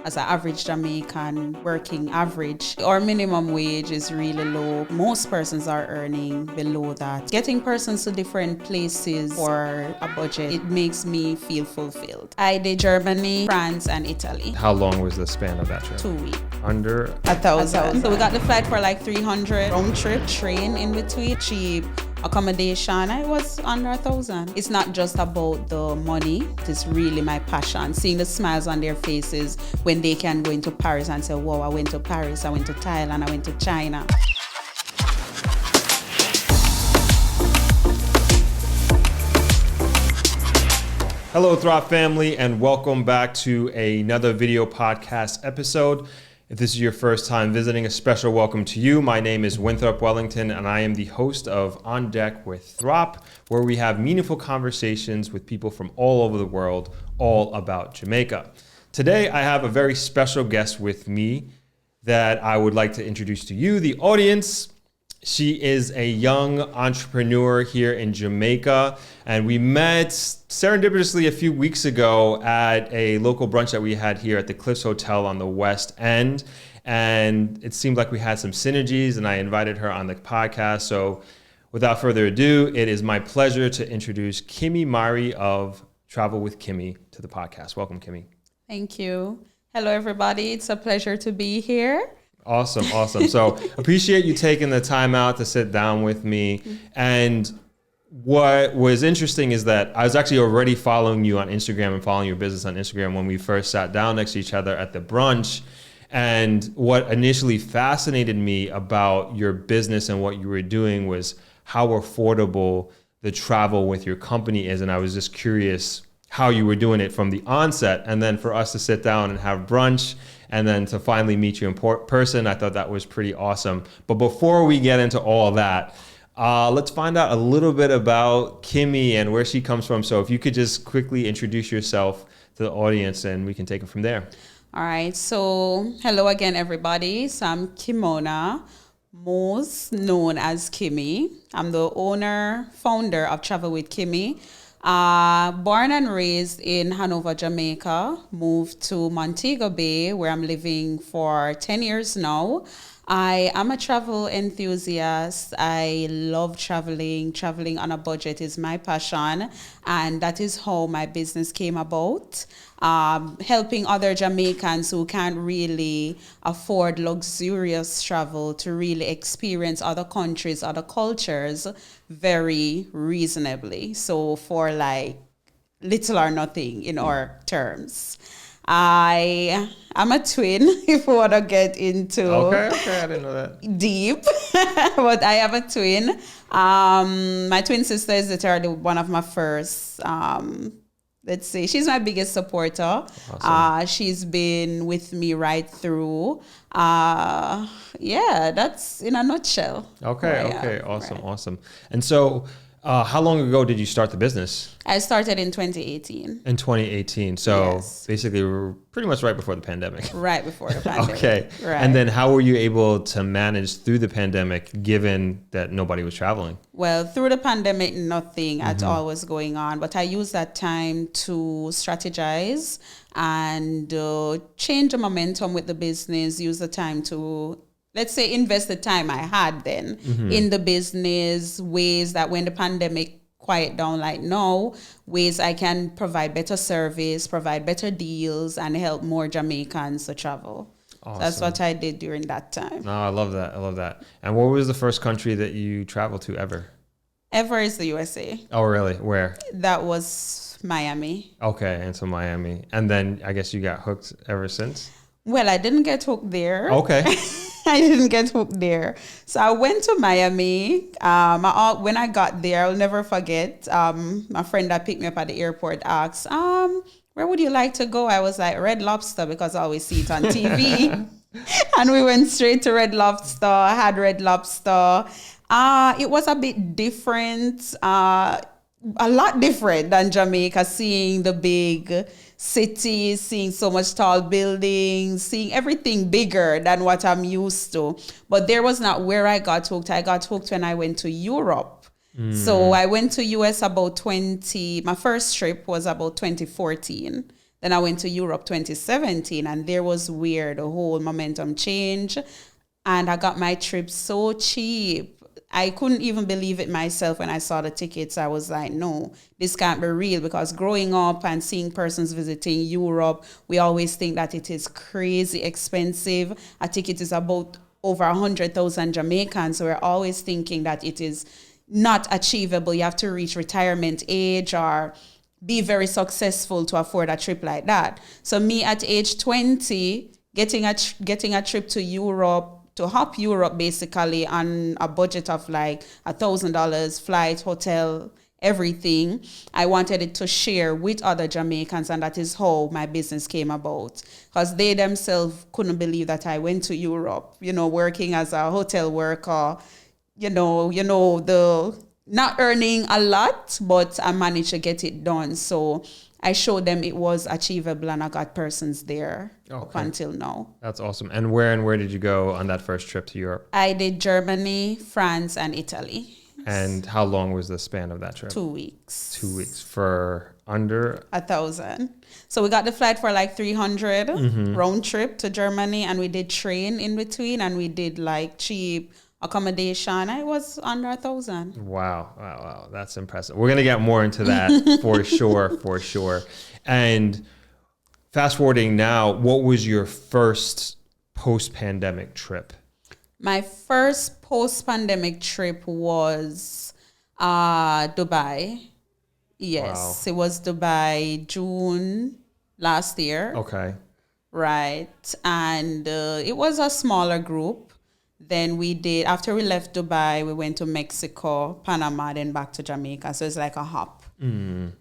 As an average Jamaican working average, our minimum wage is really low. Most persons are earning below that. Getting persons to different places for a budget, it makes me feel fulfilled. I did Germany, France, and Italy. How long was the span of that trip? 2 weeks. Under 1,000. So we got the flight for like 300, round trip, train in between, cheap accommodation. It was under 1,000. It's not just about the money. It is really my passion. Seeing the smiles on their faces when they can go into Paris and say, "Wow, I went to Paris, I went to Thailand, I went to China." Hello, Throp family, and welcome back to another video podcast episode. If this is your first time visiting, a special welcome to you. My name is Winthrop Wellington, and I am the host of On Deck with Throp, where we have meaningful conversations with people from all over the world, all about Jamaica. Today, I have a very special guest with me that I would like to introduce to you, the audience. She is a young entrepreneur here in Jamaica, and we met serendipitously a few weeks ago at a local brunch that we had here at the Cliffs Hotel on the West End. And it seemed like we had some synergies, and I invited her on the podcast. So without further ado, it is my pleasure to introduce Kimmie Mari of Travel with Kimmie to the podcast. Welcome, Kimmie. Thank you. Hello, everybody. It's a pleasure to be here. Awesome. So appreciate you taking the time out to sit down with me. And what was interesting is that I was actually already following you on Instagram and following your business on Instagram when we first sat down next to each other at the brunch. And what initially fascinated me about your business and what you were doing was how affordable the travel with your company is. And I was just curious how you were doing it from the onset. And then for us to sit down and have brunch and then to finally meet you in person, I thought that was pretty awesome. But before we get into all that, let's find out a little bit about Kimmie and where she comes from. So if you could just quickly introduce yourself to the audience and we can take it from there. All right. So hello again, everybody. So I'm Kimona, most known as Kimmie. I'm the founder of Travel with Kimmie. Born and raised in Hanover, Jamaica, moved to Montego Bay, where I'm living for 10 years now. I am a travel enthusiast. I love traveling. Traveling on a budget is my passion, and that is how my business came about. Helping other Jamaicans who can't really afford luxurious travel to really experience other countries, other cultures very reasonably. So for like little or nothing in our terms. I am a twin, if we want to get into Okay, I didn't know that. Deep, but I have a twin. My twin sister is literally one of my first, let's say, she's my biggest supporter. Awesome. She's been with me right through. Yeah, that's in a nutshell. Okay, awesome. And so how long ago did you start the business? I started in 2018. In 2018. So Yes. basically we're pretty much right before the pandemic. Right before the pandemic. Okay. Right. And then how were you able to manage through the pandemic given that nobody was traveling? Well, through the pandemic, nothing at all was going on. But I used that time to strategize and change the momentum with the business, use the time to, let's say, invest the time I had then in the business, ways that when the pandemic quiet down like now, ways I can provide better service, provide better deals, and help more Jamaicans to travel. Awesome. So that's what I did during that time. No, I love that. And what was the first country that you traveled to ever? Ever is the USA. Oh, really? Where? That was Miami. Okay, and so Miami. And then I guess you got hooked ever since? Well, I didn't get hooked there. Okay. I didn't get hooked there. So I went to Miami. When I got there, I'll never forget, my friend that picked me up at the airport asked, where would you like to go? I was like, Red Lobster, because I always see it on TV. And we went straight to Red Lobster, had Red Lobster. It was a bit different, a lot different than Jamaica, seeing the big cities, seeing so much tall buildings, seeing everything bigger than what I'm used to. But there was not where I got hooked. I got hooked when I went to Europe. So I went to US about my first trip was about 2014. Then I went to Europe 2017, and there was where the whole momentum changed. And I got my trip so cheap. I couldn't even believe it myself when I saw the tickets. I was like, no, this can't be real, because growing up and seeing persons visiting Europe, we always think that it is crazy expensive. A ticket is about over 100,000 Jamaicans. So we're always thinking that it is not achievable. You have to reach retirement age or be very successful to afford a trip like that. So me at age 20, getting a trip to Europe, to hop Europe basically on a budget of like $1,000, flight, hotel, everything. I wanted it to share with other Jamaicans, and that is how my business came about. Because they themselves couldn't believe that I went to Europe, working as a hotel worker, the not earning a lot, but I managed to get it done. So I showed them it was achievable, and I got persons there up until now. That's awesome. And where did you go on that first trip to Europe? I did Germany, France, and Italy. And how long was the span of that trip? 2 weeks. 2 weeks for under 1,000. So we got the flight for like 300 round trip to Germany, and we did train in between, and we did like cheap accommodation. It was under 1,000. Wow. That's impressive. We're going to get more into that for sure. And fast forwarding now, what was your first post-pandemic trip? My first post-pandemic trip was Dubai. Yes, It was Dubai, June last year. Okay. Right. And it was a smaller group. Then we did, after we left Dubai, we went to Mexico, Panama, then back to Jamaica. So it's like a hop. Mm.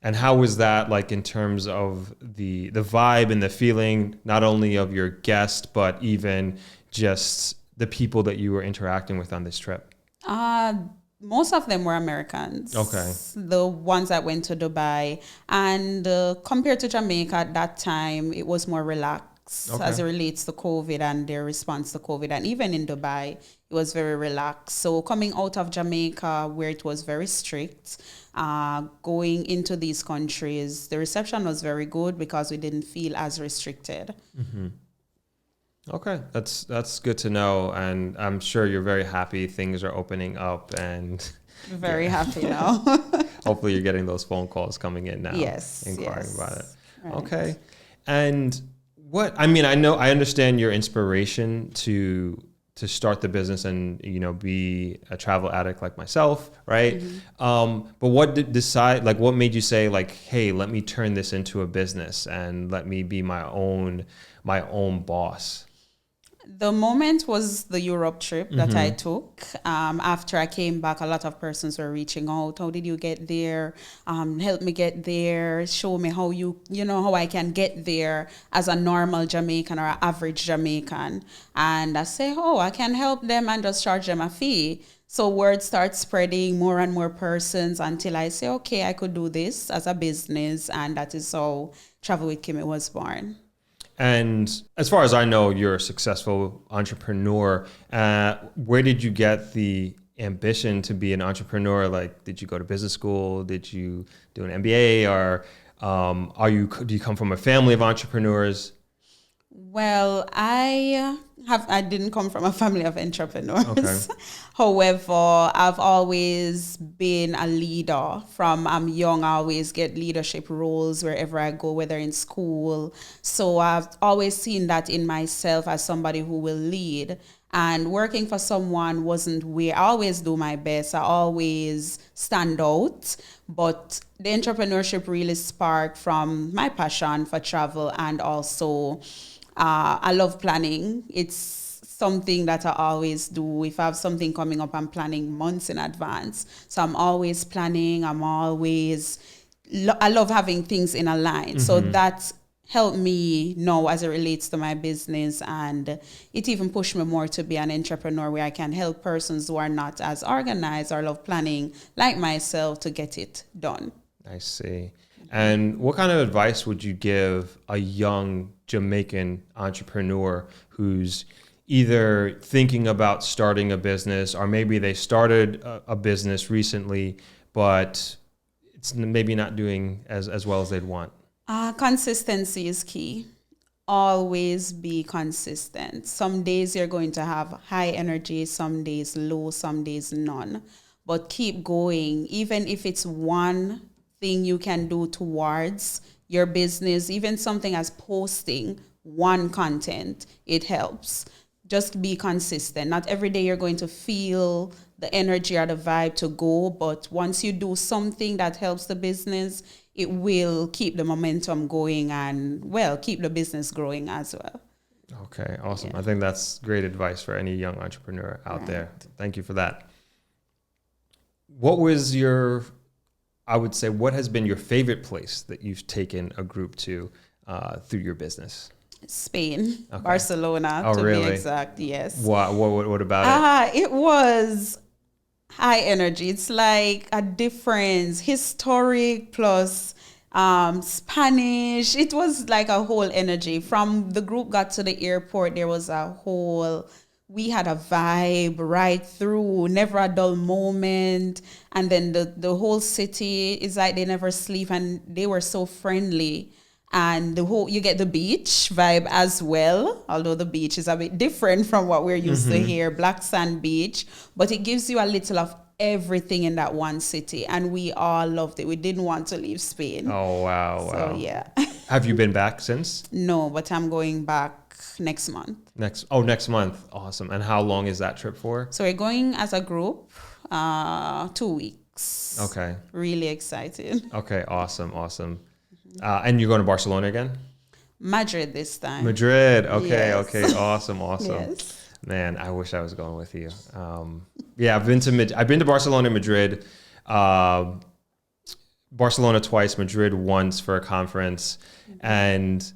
And how was that, like, in terms of the vibe and the feeling, not only of your guest, but even just the people that you were interacting with on this trip? Most of them were Americans. Okay. The ones that went to Dubai. And compared to Jamaica at that time, it was more relaxed. As it relates to COVID and their response to COVID. And even in Dubai, it was very relaxed. So coming out of Jamaica, where it was very strict, going into these countries, the reception was very good because we didn't feel as restricted. Mm-hmm. Okay, that's good to know. And I'm sure you're very happy things are opening up, and very happy now. Hopefully you're getting those phone calls coming in now. Yes. Inquiring about it. Right. Okay. And I understand your inspiration to start the business and, be a travel addict like myself, right? Mm-hmm. But what made you say like, hey, let me turn this into a business and let me be my own boss? The moment was the Europe trip that I took. After I came back, a lot of persons were reaching out. How did you get there? Help me get there. Show me how how I can get there as a normal Jamaican or an average Jamaican. And I say, I can help them and just charge them a fee. So word starts spreading, more and more persons, until I say, okay, I could do this as a business. And that is how Travel with Kimmie was born. And as far as I know, you're a successful entrepreneur. Where did you get the ambition to be an entrepreneur? Like, did you go to business school? Did you do an MBA? Or do you come from a family of entrepreneurs? Well, I didn't come from a family of entrepreneurs. Okay. However, I've always been a leader. From I'm young, I always get leadership roles wherever I go, whether in school. So I've always seen that in myself as somebody who will lead. And working for someone wasn't where I always do my best. I always stand out. But the entrepreneurship really sparked from my passion for travel, and also I love planning. It's something that I always do. If I have something coming up, I'm planning months in advance. So I'm always planning. I love having things in a line. Mm-hmm. So that helped me know as it relates to my business. And it even pushed me more to be an entrepreneur, where I can help persons who are not as organized or love planning like myself to get it done. I see. And what kind of advice would you give a young Jamaican entrepreneur who's either thinking about starting a business, or maybe they started a business recently, but it's maybe not doing as well as they'd want? Consistency is key. Always be consistent. Some days you're going to have high energy, some days low, some days none. But keep going, even if it's one thing you can do towards your business, even something as posting one content, it helps. Just be consistent. Not every day you're going to feel the energy or the vibe to go, but once you do something that helps the business, it will keep the momentum going and, well, keep the business growing as well. Okay, awesome. Yeah. I think that's great advice for any young entrepreneur out there. Thank you for that. What was what has been your favorite place that you've taken a group to through your business? Spain, Okay. Barcelona, to really? be exact, yes. What about it? It was high energy. It's like a difference, historic plus Spanish. It was like a whole energy. From the group got to the airport, there was we had a vibe right through, never a dull moment. And then the whole city is like they never sleep, and they were so friendly. And you get the beach vibe as well, although the beach is a bit different from what we're used to here, black sand beach, but it gives you a little of everything in that one city, and we all loved it. We didn't want to leave Spain. Oh, wow. So yeah. Have you been back since? No, but I'm going back next month. Next month. Awesome. And how long is that trip for? So we're going as a group, 2 weeks. Okay. Really excited. Okay, awesome. And you're going to Barcelona again? Madrid this time. Madrid. Okay, Yes. okay. Awesome. Yes. Man, I wish I was going with you. Yeah, I've been to Barcelona, Madrid, Barcelona twice, Madrid once for a conference, and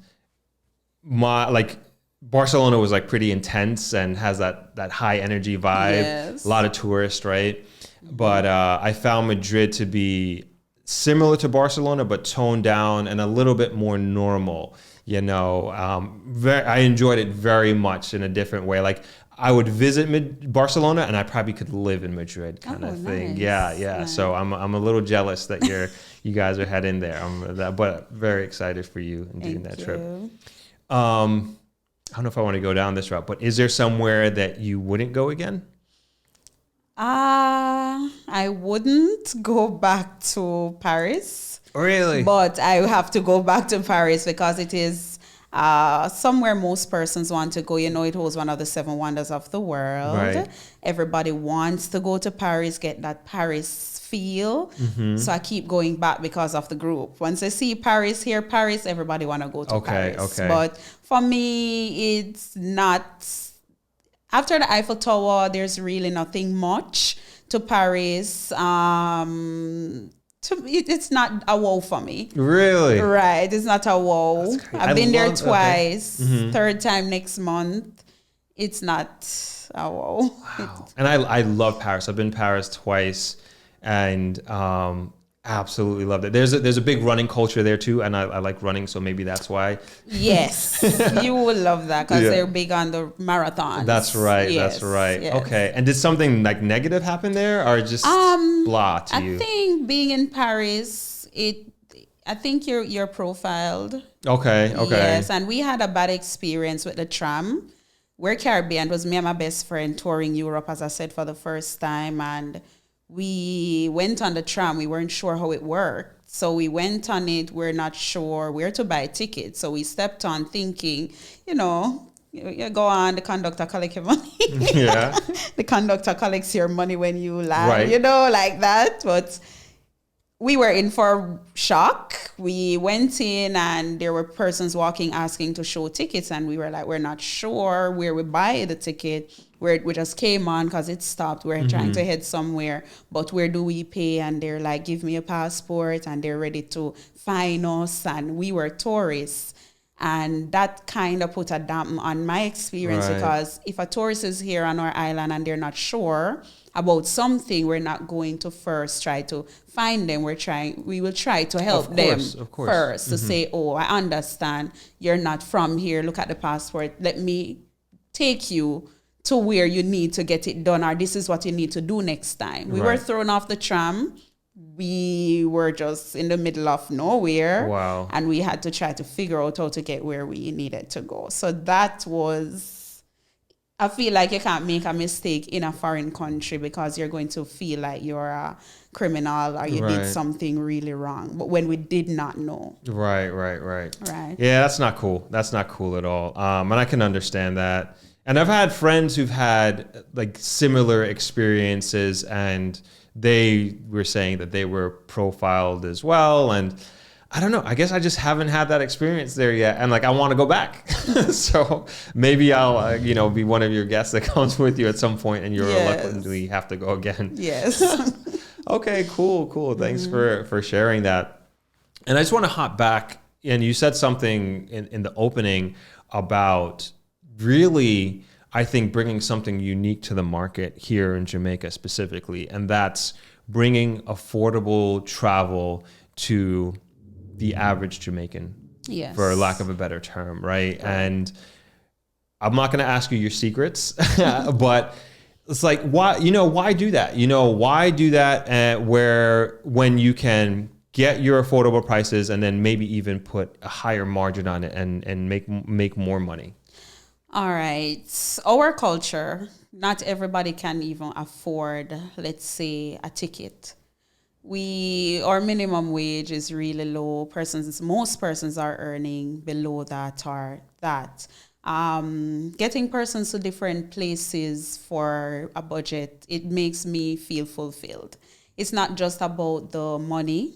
Barcelona was like pretty intense and has that high energy vibe. Yes. A lot of tourists, right? But I found Madrid to be similar to Barcelona, but toned down and a little bit more normal. I enjoyed it very much in a different way. Like I would visit Barcelona and I probably could live in Madrid kind of thing. Nice. Yeah. Nice. So I'm a little jealous that you guys are heading there. But very excited for you in doing that trip. I don't know if I want to go down this route, but is there somewhere that you wouldn't go again? I wouldn't go back to Paris. Really? But I have to go back to Paris because it is somewhere most persons want to go. It holds one of the 7 wonders of the world. Right. Everybody wants to go to Paris, get that Paris feel. Mm-hmm. So I keep going back because of the group. Once they see Paris, hear Paris, everybody want to go to Paris. Okay. But for me, it's not... After the Eiffel Tower, there's really nothing much to Paris. It's not a wow for me. Really? Right. It's not a wow. I've been there twice. Okay. Mm-hmm. Third time next month. It's not a wow. Wow. And I love Paris. I've been to Paris twice and absolutely loved it. There's a big running culture there too, and I like running, so maybe that's why. Yes. You will love that because they're big on the marathons. That's right. Yes, that's right. yes. Okay. And did something like negative happen there or just blah to you? I think being in Paris, I think you're profiled. Okay. Yes, and we had a bad experience with the tram. We're Caribbean. It was me and my best friend touring Europe, as I said, for the first time. And we went on the tram. We weren't sure how it worked. So we went on it. We're not sure where to buy tickets. So we stepped on thinking, you go on, the conductor collect your money. Yeah. The conductor collects your money when you land, right. Like that. But we were in for shock. We went in and there were persons walking asking to show tickets, and we were like, we're not sure where we buy the ticket. We just came on because it stopped. We're trying to head somewhere, but where do we pay? And they're like, give me a passport, and they're ready to fine us. And we were tourists. And that kind of put a damp on my experience, because if a tourist is here on our island and they're not sure about something, we're not going to first try to find them. We will try to help them first to say, oh, I understand you're not from here. Look at the passport. Let me take you to where you need to get it done, or this is what you need to do next time. We were thrown off the tram we were just in the middle of nowhere. Wow. And we had to try to figure out how to get where we needed to go. So that was, I feel like you can't make a mistake in a foreign country because you're going to feel like you're a criminal or you did something really wrong. But when we did not know. Right. Right. Yeah, that's not cool. That's not cool at all. And I can understand that. And I've had friends who've had like similar experiences, and they were saying that they were profiled as well. And I don't know, I guess I just haven't had that experience there yet. And like, I want to go back. So maybe I'll, be one of your guests that comes with you at some point, and you'll reluctantly have to go again. Yes. Okay, cool. Thanks for sharing that. And I just want to hop back, and you said something in the opening about really, I think, bringing something unique to the market here in Jamaica specifically, and that's bringing affordable travel to the average Jamaican, for lack of a better term, right? And I'm not going to ask you your secrets, but it's like, why do that? Why do that when you can get your affordable prices and then maybe even put a higher margin on it and make more money? All right. Our culture, not everybody can even afford, let's say, a ticket. Our minimum wage is really low. Most persons are earning below that or that. Getting persons to different places for a budget, it makes me feel fulfilled. It's not just about the money.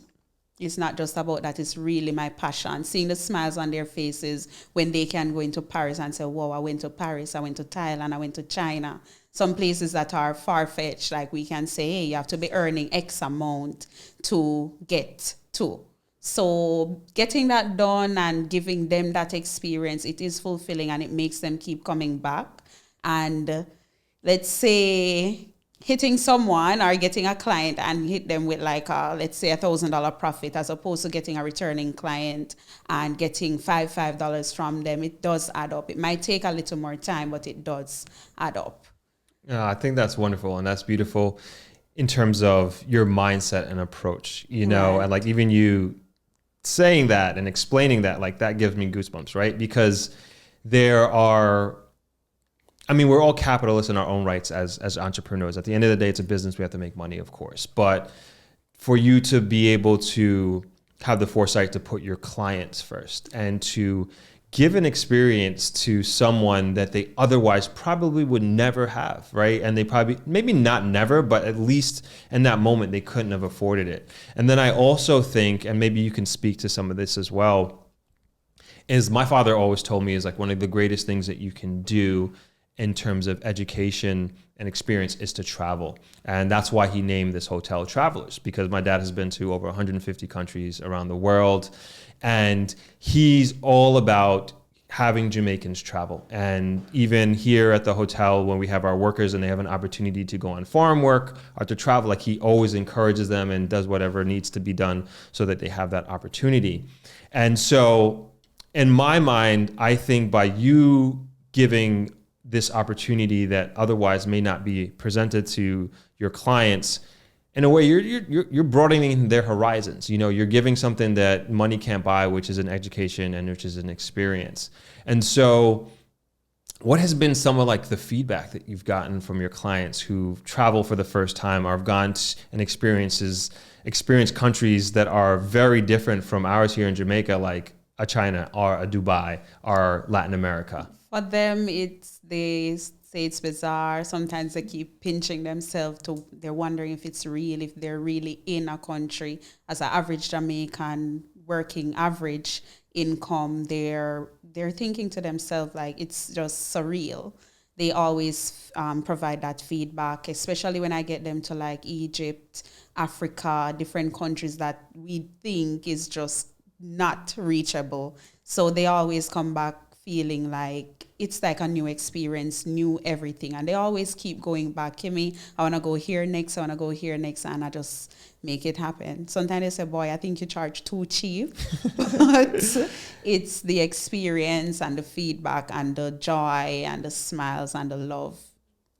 It's not just about that. It's really my passion. Seeing the smiles on their faces when they can go into Paris and say, "Whoa, I went to Paris, I went to Thailand, I went to China." Some places that are far-fetched, like we can say, hey, you have to be earning X amount to get to. So getting that done and giving them that experience, it is fulfilling, and it makes them keep coming back. And let's say hitting someone or getting a client and hit them with like let's say $1,000 profit, as opposed to getting a returning client and getting $5 from them, it does add up. It might take a little more time, but it does add up. I think that's wonderful, and that's beautiful in terms of your mindset and approach, and like even you saying that and explaining that, like that gives me goosebumps, right? Because we're all capitalists in our own rights as entrepreneurs. At the end of the day, it's a business. We have to make money, of course. But for you to be able to have the foresight to put your clients first and to give an experience to someone that they otherwise probably would never have, right? And they probably, maybe not never, but at least in that moment, they couldn't have afforded it. And then I also think, and maybe you can speak to some of this as well, is my father always told me is like one of the greatest things that you can do in terms of education and experience is to travel. And that's why he named this hotel Travelers, because my dad has been to over 150 countries around the world. And he's all about having Jamaicans travel. And even here at the hotel, when we have our workers and they have an opportunity to go on farm work or to travel, like he always encourages them and does whatever needs to be done so that they have that opportunity. And so in my mind, I think by you giving this opportunity that otherwise may not be presented to your clients, in a way, you're broadening their horizons. You're giving something that money can't buy, which is an education and which is an experience. And so what has been some of like the feedback that you've gotten from your clients who travel for the first time or have gone and experienced countries that are very different from ours here in Jamaica, like a China or a Dubai or Latin America? For them, they say it's bizarre. Sometimes they keep pinching themselves they're wondering if it's real, if they're really in a country. As an average Jamaican working average income, they're thinking to themselves like it's just surreal. They always provide that feedback, especially when I get them to like Egypt, Africa, different countries that we think is just not reachable. So they always come back feeling like it's like a new experience, new everything. And they always keep going back. Kimmie, I want to go here next. And I just make it happen. Sometimes they say, boy, I think you charge too cheap. But it's the experience and the feedback and the joy and the smiles and the love.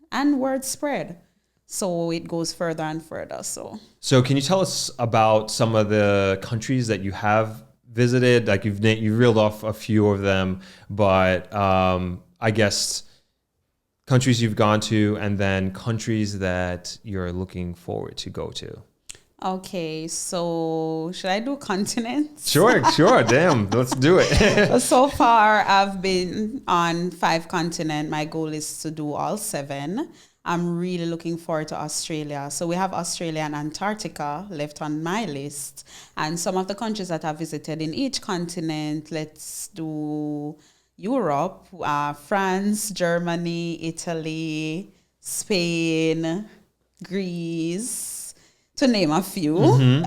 And word spread. So it goes further and further. So can you tell us about some of the countries that you have visited? Like you reeled off a few of them, but I guess countries you've gone to and then countries that you're looking forward to go to. Okay, so should I do continents? Sure. Damn, let's do it. So far, I've been on 5 continents. My goal is to do all 7. I'm really looking forward to Australia. So we have Australia and Antarctica left on my list. And some of the countries that I've visited in each continent, let's do Europe, France, Germany, Italy, Spain, Greece, to name a few.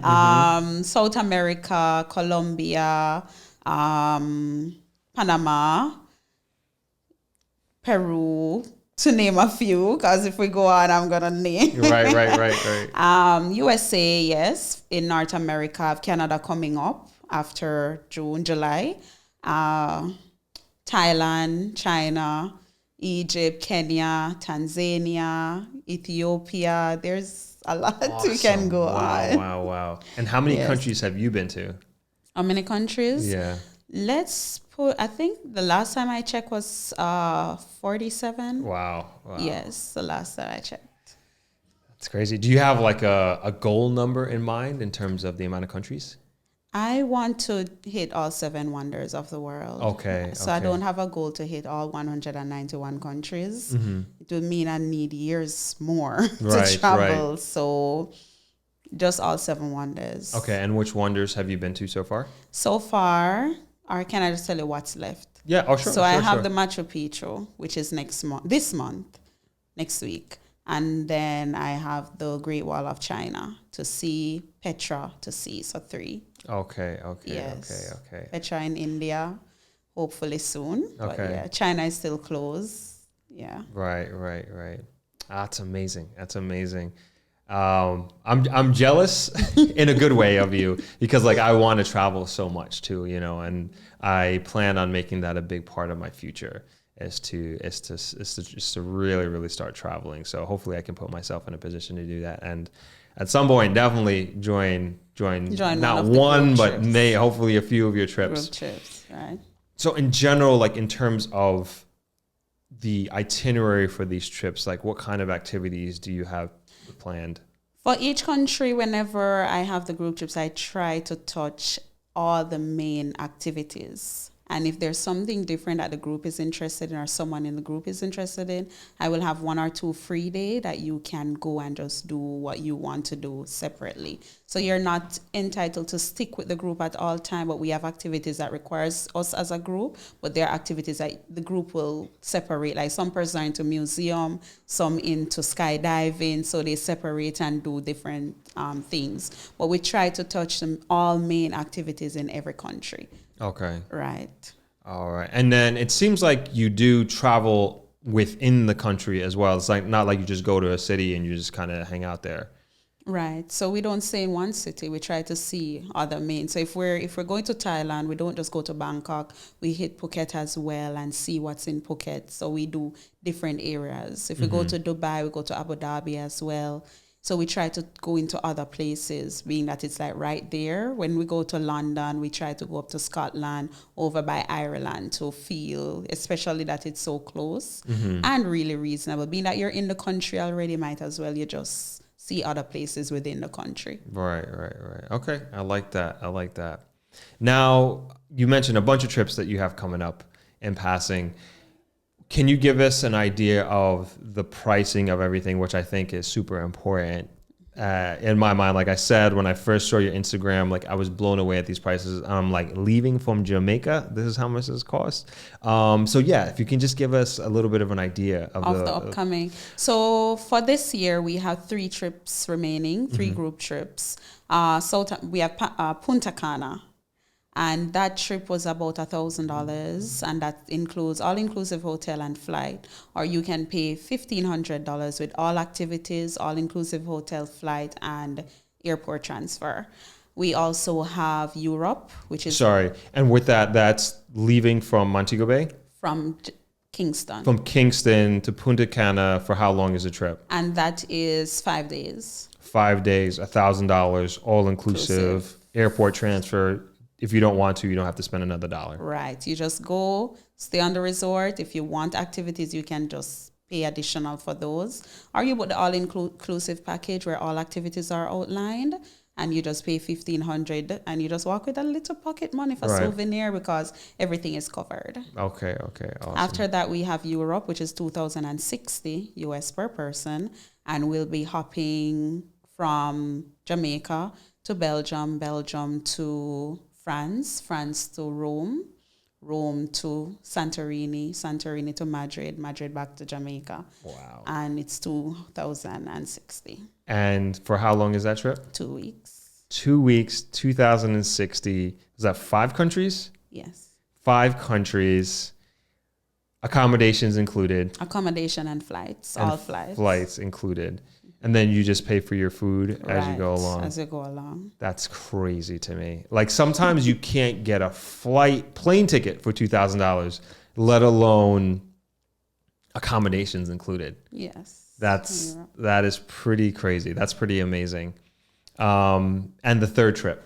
South America, Colombia, Panama, Peru, to name a few, because if we go on, I'm going to name. Right. USA, yes. In North America, I have Canada coming up after June, July. Thailand, China, Egypt, Kenya, Tanzania, Ethiopia. There's a lot we can go on. Wow. And how many countries have you been to? How many countries? Yeah. Let's put, I think the last time I checked was 47. Wow. Yes, the last time I checked. That's crazy. Do you have like a goal number in mind in terms of the amount of countries? I want to hit all 7 wonders of the world. Okay. So I don't have a goal to hit all 191 countries. It would mean I need years more to travel. Right. So just all 7 wonders. Okay. And which wonders have you been to so far? So far, or can I just tell you what's left? Yeah. Oh, sure. So I have the Machu Picchu, which is next week. And then I have the Great Wall of China to see, Petra to see. So 3. Okay. Petra in India, hopefully soon. Okay. But yeah, China is still closed. Yeah. Right. That's amazing. I'm jealous in a good way of you because like I want to travel so much too, and I plan on making that a big part of my future is to really, really start traveling. So hopefully I can put myself in a position to do that. And at some point, definitely join not one, but hopefully a few of your trips. Group trips, right. So in general, like in terms of the itinerary for these trips, like what kind of activities do you have planned? For each country, whenever I have the group trips, I try to touch all the main activities. And if there's something different that the group is interested in or someone in the group is interested in, I will have 1 or 2 free days that you can go and just do what you want to do separately. So you're not entitled to stick with the group at all time, but we have activities that requires us as a group, but there are activities that the group will separate. Like some persons are into museum, some into skydiving, so they separate and do different things. But we try to touch them all main activities in every country. Okay. Right. All right. And then it seems like you do travel within the country as well. It's like not like you just go to a city and you just kind of hang out there. Right. So we don't stay in one city. We try to see other main. So if we're going to Thailand, we don't just go to Bangkok. We hit Phuket as well and see what's in Phuket. So we do different areas. If we go to Dubai, we go to Abu Dhabi as well. So we try to go into other places, being that it's like right there. When we go to London, we try to go up to Scotland, over by Ireland to feel, especially that it's so close and really reasonable. Being that you're in the country already, might as well you just see other places within the country. Right. Okay, I like that. Now, you mentioned a bunch of trips that you have coming up in passing. Can you give us an idea of the pricing of everything, which I think is super important in my mind? Like I said, when I first saw your Instagram, like I was blown away at these prices. I'm like, leaving from Jamaica, this is how much this costs. So yeah, if you can just give us a little bit of an idea of the upcoming. So for this year, we have 3 trips remaining, 3 group trips. So we have Punta Cana. And that trip was about $1,000, and that includes all-inclusive hotel and flight. Or you can pay $1,500 with all activities, all-inclusive hotel, flight, and airport transfer. We also have Europe, which is... Sorry, and with that, that's leaving from Montego Bay? From Kingston. From Kingston to Punta Cana for how long is the trip? And that is 5 days. 5 days, $1,000, all inclusive. Airport transfer. If you don't want to, you don't have to spend another dollar. Right. You just go, stay on the resort. If you want activities, you can just pay additional for those. Or you book the all-inclusive package where all activities are outlined, and you just pay $1,500, and you just walk with a little pocket money for souvenir because everything is covered. Okay, awesome. After that, we have Europe, which is $2,060 US per person, and we'll be hopping from Jamaica to Belgium, Belgium to France, France to Rome, Rome to Santorini, Santorini to Madrid, Madrid back to Jamaica. Wow. And it's $2,060. And for how long is that trip? 2 weeks. 2 weeks, 2,060. Is that 5 countries? Yes. 5 countries. Accommodations included. Accommodation and flights, all flights. Flights included. And then you just pay for your food as you go along. As you go along. That's crazy to me. Like sometimes you can't get a plane ticket for $2,000, let alone accommodations included. Yes. That is pretty crazy. That's pretty amazing. And the third trip.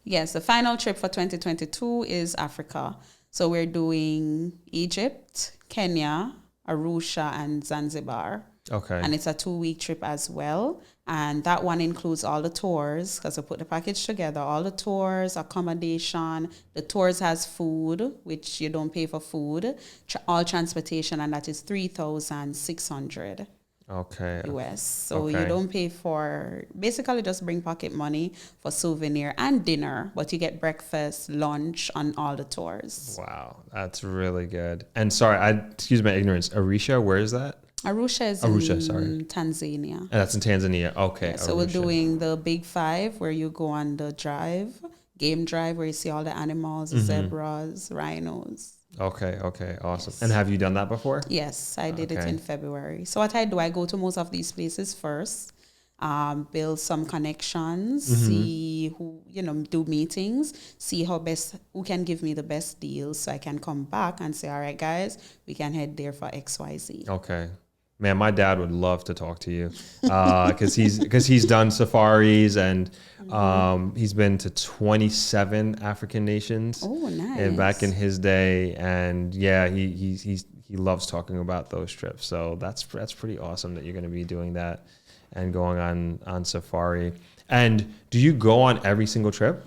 Yes, the final trip for 2022 is Africa. So we're doing Egypt, Kenya, Arusha, and Zanzibar. Okay. And it's a 2-week trip as well. And that one includes all the tours, because we put the package together, all the tours, accommodation. The tours has food, which you don't pay for food, all transportation, and that is $3,600 US. So you don't pay for, basically just bring pocket money for souvenir and dinner, but you get breakfast, lunch on all the tours. Wow, that's really good. And sorry, excuse my ignorance, Arusha, where is that? Arusha is in Tanzania. And that's in Tanzania. Okay. Yeah, so we're doing the Big 5 where you go on the game drive where you see all the animals, zebras, rhinos. Okay. Awesome. Yes. And have you done that before? Yes, I did it in February. So what I do, I go to most of these places first, build some connections, see who, do meetings, see who can give me the best deals so I can come back and say, all right, guys, we can head there for XYZ. Okay. Man, my dad would love to talk to you because he's done safaris and he's been to 27 African nations. Oh, nice! And back in his day, and yeah, he loves talking about those trips. So that's pretty awesome that you're going to be doing that and going on safari. And do you go on every single trip?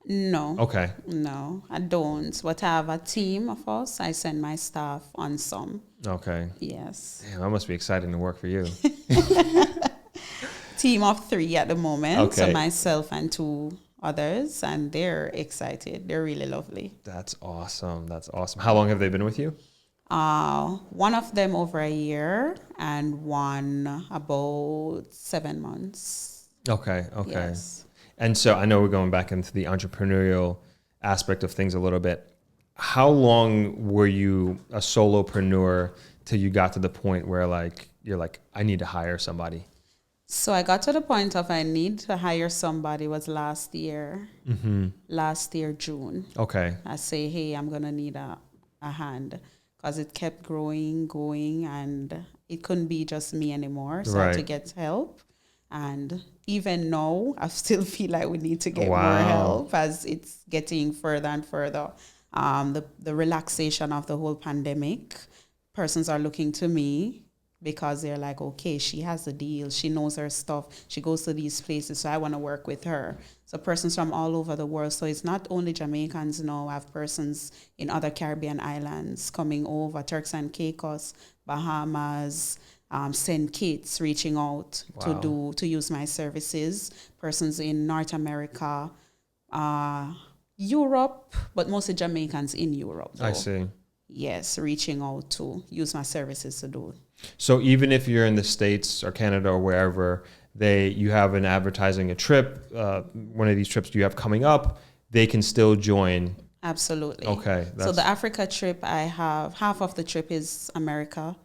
No. Okay. No, I don't. But I have a team of us. I send my staff on some. Okay. Yes. Damn, that must be exciting to work for you. Team of 3 at the moment. Okay. So myself and 2 others, and they're excited. They're really lovely. That's awesome. How long have they been with you? One of them over a year and one about 7 months. Okay. Yes. And so I know we're going back into the entrepreneurial aspect of things a little bit. How long were you a solopreneur till you got to the point where you're like, I need to hire somebody? So I got to the point of I need to hire somebody was last year. Last year, June. Okay. I say, hey, I'm going to need a hand because it kept going and it couldn't be just me anymore. So I had to get help. And even now, I still feel like we need to get more help as it's getting further and further. The relaxation of the whole pandemic, persons are looking to me because they're like, okay, she has a deal. She knows her stuff. She goes to these places, so I want to work with her. So persons from all over the world. So it's not only Jamaicans now. I have persons in other Caribbean islands coming over, Turks and Caicos, Bahamas, St. Kitts reaching out to use my services. Persons in North America, Europe, but mostly Jamaicans in Europe. Though. I see. Yes, reaching out to use my services to do. So even if you're in the States or Canada or wherever, you have an advertising a trip, one of these trips you have coming up, they can still join. Absolutely. Okay. So the Africa trip, I have half of the trip is America,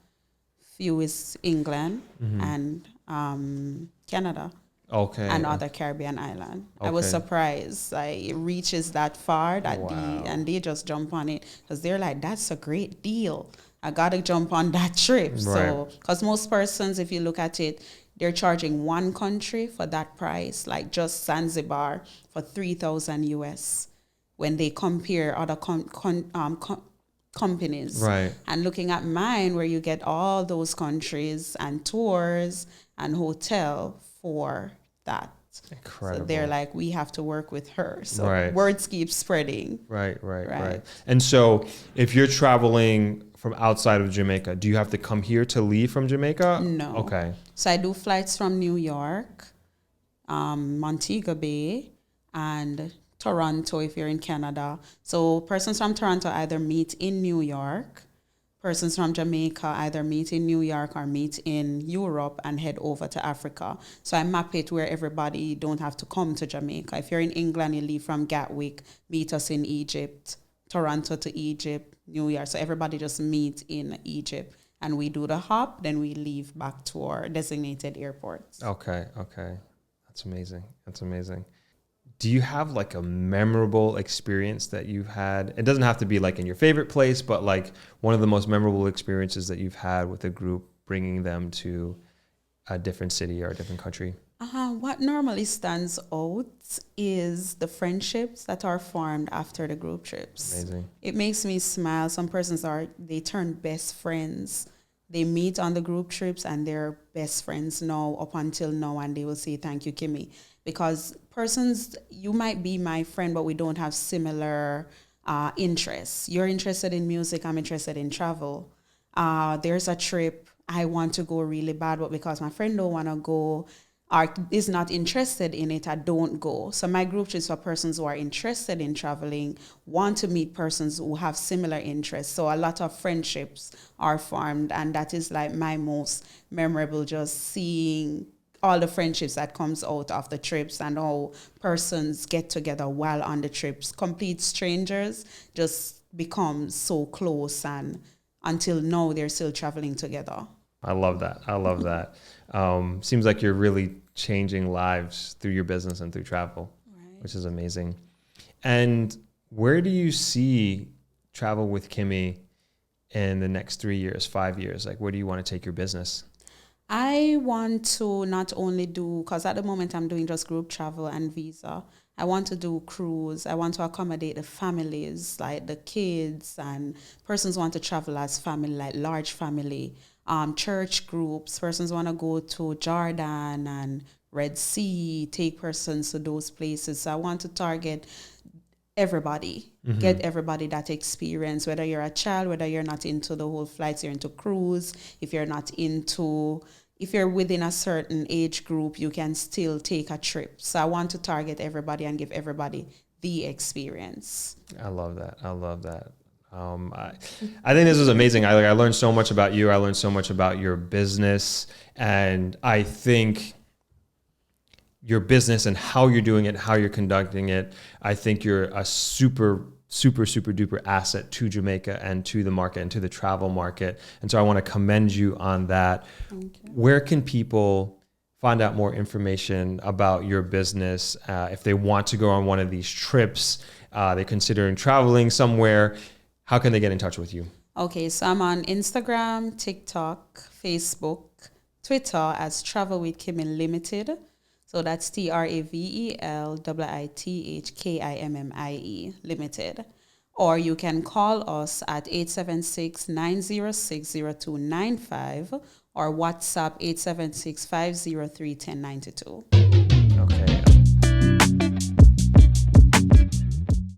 few is England and Canada. Okay. And other Caribbean island. Okay. I was surprised. It reaches that far and they just jump on it because they're like, that's a great deal. I got to jump on that trip. Right. So, because most persons, if you look at it, they're charging one country for that price, like just Zanzibar for 3,000 US when they compare other companies. Right. And looking at mine, where you get all those countries and tours and hotel for that. Incredible. So they're like, we have to work with her. So Right. words keep spreading. Right. And so if you're traveling from outside of Jamaica, do you have to come here to leave from Jamaica? No. Okay. So I do flights from New York, Montego Bay, and Toronto if you're in Canada. So persons from Toronto either meet in New York. Persons from Jamaica either meet in New York or meet in Europe and head over to Africa. So I map it where everybody don't have to come to Jamaica. If you're in England, you leave from Gatwick, meet us in Egypt, Toronto to Egypt, New York. So everybody just meet in Egypt and we do the hop, then we leave back to our designated airports. Okay. That's amazing. Do you have like a memorable experience that you've had? It doesn't have to be like in your favorite place, but like one of the most memorable experiences that you've had with a group, bringing them to a different city or a different country? What normally stands out is the friendships that are formed after the group trips. Amazing. It makes me smile. Some persons they turn best friends. They meet on the group trips and they're best friends now up until now, and they will say, thank you, Kimmie. Because persons, you might be my friend, but we don't have similar interests. You're interested in music, I'm interested in travel. There's a trip I want to go really bad, but because my friend don't want to go or is not interested in it, I don't go. So my group trips for persons who are interested in traveling, want to meet persons who have similar interests. So a lot of friendships are formed, and that is like my most memorable, just seeing all the friendships that comes out of the trips and how persons get together while on the trips. Complete strangers just become so close, and until now they're still traveling together. I love that. Seems like you're really changing lives through your business and through travel, right, which is amazing. And where do you see Travel with Kimmie in the next 3 years, 5 years? Like, where do you want to take your business? I want to not only do, because at the moment I'm doing just group travel and visa. I want to do cruise. I want to accommodate the families, like the kids, and persons want to travel as family, like large family. Church groups, persons want to go to Jordan and Red Sea, take persons to those places. So I want to target everybody, get everybody that experience, whether you're a child, whether you're not into the whole flights, you're into cruise. If you're within a certain age group, you can still take a trip. So I want to target everybody and give everybody the experience. I love that. I think this is amazing. I learned so much about you. I learned so much about your business, and I think your business and how you're doing it, how you're conducting it, I think you're a super duper asset to Jamaica and to the market and to the travel market. And so I want to commend you on that. Thank you. Where can people find out more information about your business if they want to go on one of these trips? They're considering traveling somewhere. How can they get in touch with you? Okay, so I'm on Instagram, TikTok, Facebook, Twitter as Travel with Kimmie Limited. So that's TravelWithKimmie Limited. Or you can call us at 876-906-0295 or WhatsApp 876-503-1092. Okay.